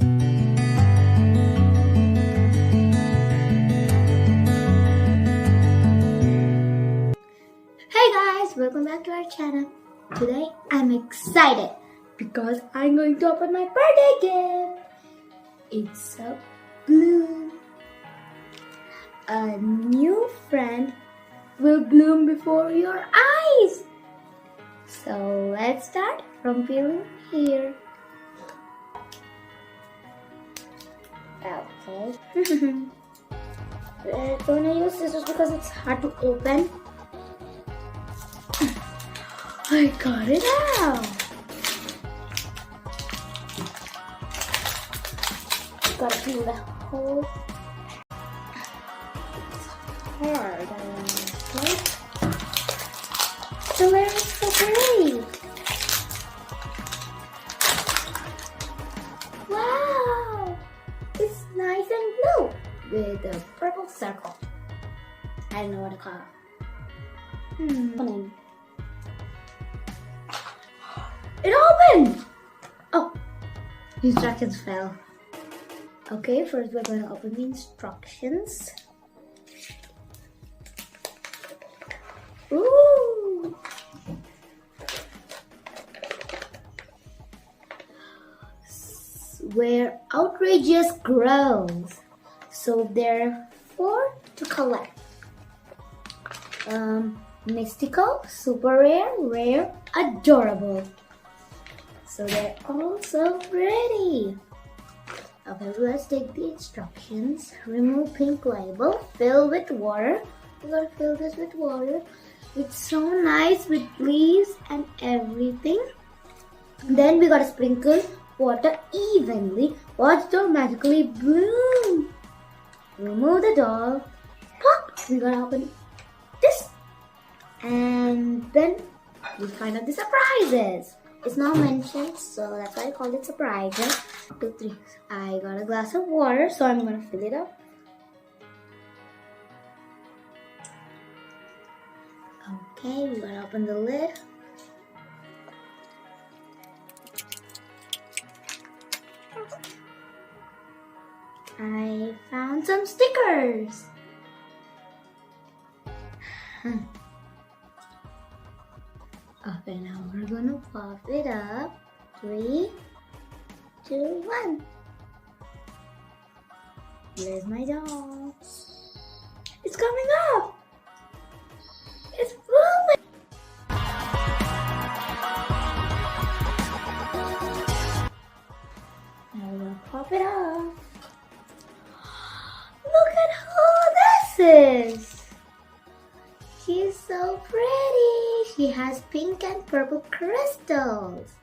Hey guys, welcome back to our channel. Today I'm excited because I'm going to open my birthday gift. It's a Blume. A new friend will bloom before your eyes. So let's start from peeling here. Okay. We're gonna use scissors because it's hard to open. I got it out. Gotta peel the whole. It's hard. Okay. So where is the pretty? Wow! It's nice and blue with a purple circle. I don't know what to call it. It opened! Oh, the instructions fell. Okay, first we're going to open the instructions. Ooh! Where outrageous grows. So there are 4 to collect. Mystical, super rare, rare, adorable. So they're all so pretty. Okay, let's take the instructions. Remove pink label. Fill with water. We gotta fill this with water. It's so nice with leaves and everything. Then we gotta sprinkle water evenly. Watch doll magically bloom. Remove the doll. Pop! We gotta open this. And then we find out the surprises. It's not mentioned, so that's why I called it surprises. 2, 3. I got a glass of water, so I'm gonna fill it up. Okay, we gotta open the lid. I found some stickers. Okay, now we're gonna pop it up. 3, 2, 1. Where's my doll? It's coming up! It's blooming! Now we're gonna pop it off. Look at who this is! She's so pretty. She has pink and purple crystals.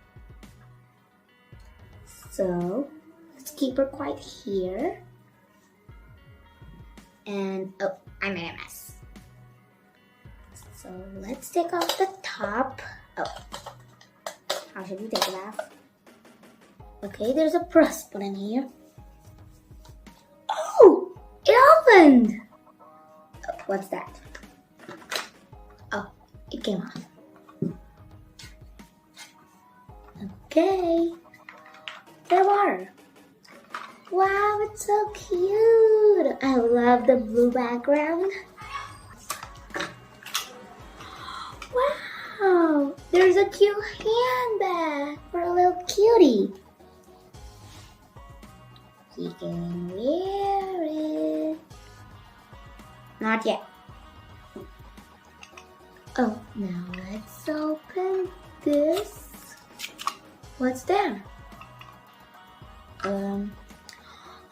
So let's keep her quiet here. And oh, I made a mess. So let's take off the top. Oh, how should we take it off? Okay, there's a press button here. Oh, it opened. Oh, what's that? It came off. Okay. There water. Wow, it's so cute. I love the blue background. Wow, there's a cute handbag for a little cutie. She can wear it. Not yet. Oh, now let's open this. What's there? Oh,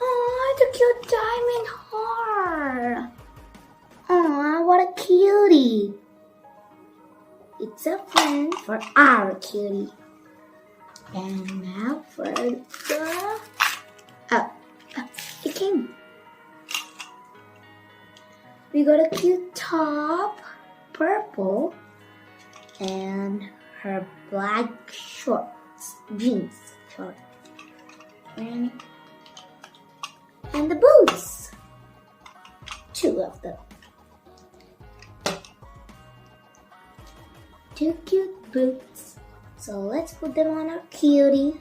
it's a cute diamond heart. Oh, what a cutie. It's a friend for our cutie. And now for the... Oh, it came. We got a cute top. Purple and her black shorts, jeans shorts, and the boots, 2 of them. 2 cute boots. So let's put them on our cutie.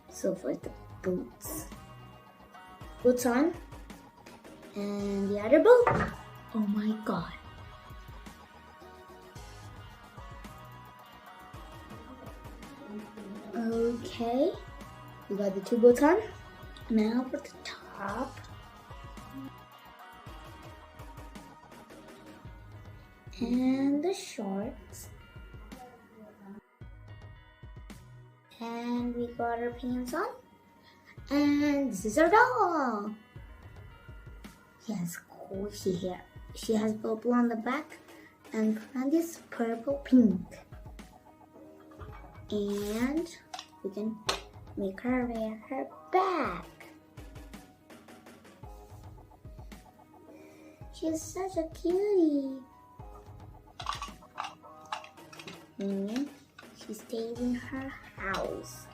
So for the boots. Boots on. And the other boot. Oh my god. Okay. We got the 2 boots on. Now for the top. And the shorts. And we got our pants on. And this is our doll. She has squishy hair. She has purple on the back and front is purple pink. And we can make her wear her bag. She's such a cutie. And she stays in her house.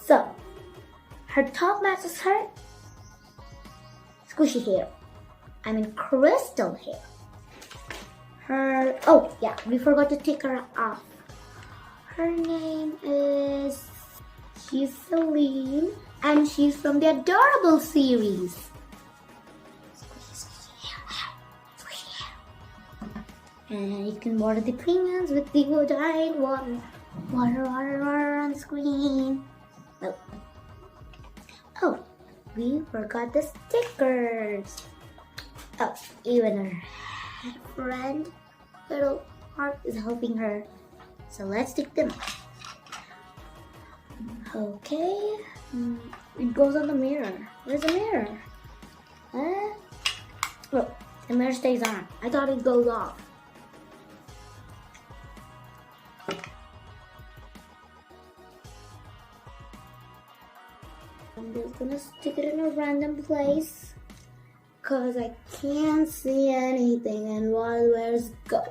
So, her top matches her squishy hair. I mean crystal hair. Oh yeah, we forgot to take her off. Her name is Celine, and she's from the Adorable series. And you can water the plants with the iodine water. Water on the screen. Oh, we forgot the stickers. Oh, even her friend, little heart, is helping her. So let's stick them on. Okay. It goes on the mirror. Where's the mirror? Oh, the mirror stays on. I thought it goes off. I'm just gonna stick it in a random place because I can't see anything and where's go.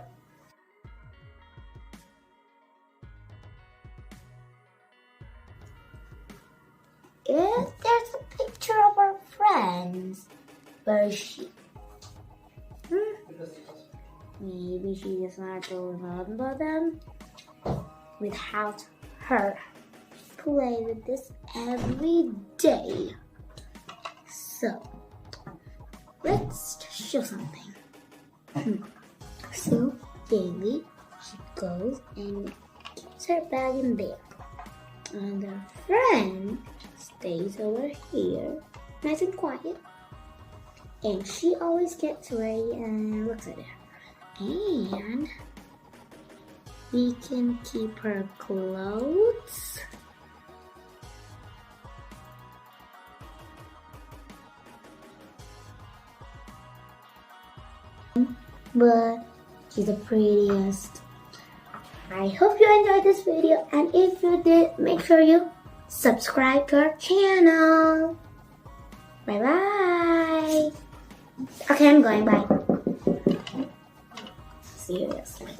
If there's a picture of our friends, where is she? Maybe she does not remember them without her. Play with this every day. So let's show something. So daily she goes and keeps her bag in there, and her friend stays over here nice and quiet, and she always gets ready and looks at her. And we can keep her clothes. But she's the prettiest. I hope you enjoyed this video, and if you did, make sure you subscribe to our channel. Bye bye. Okay, I'm going. Bye. See you next time.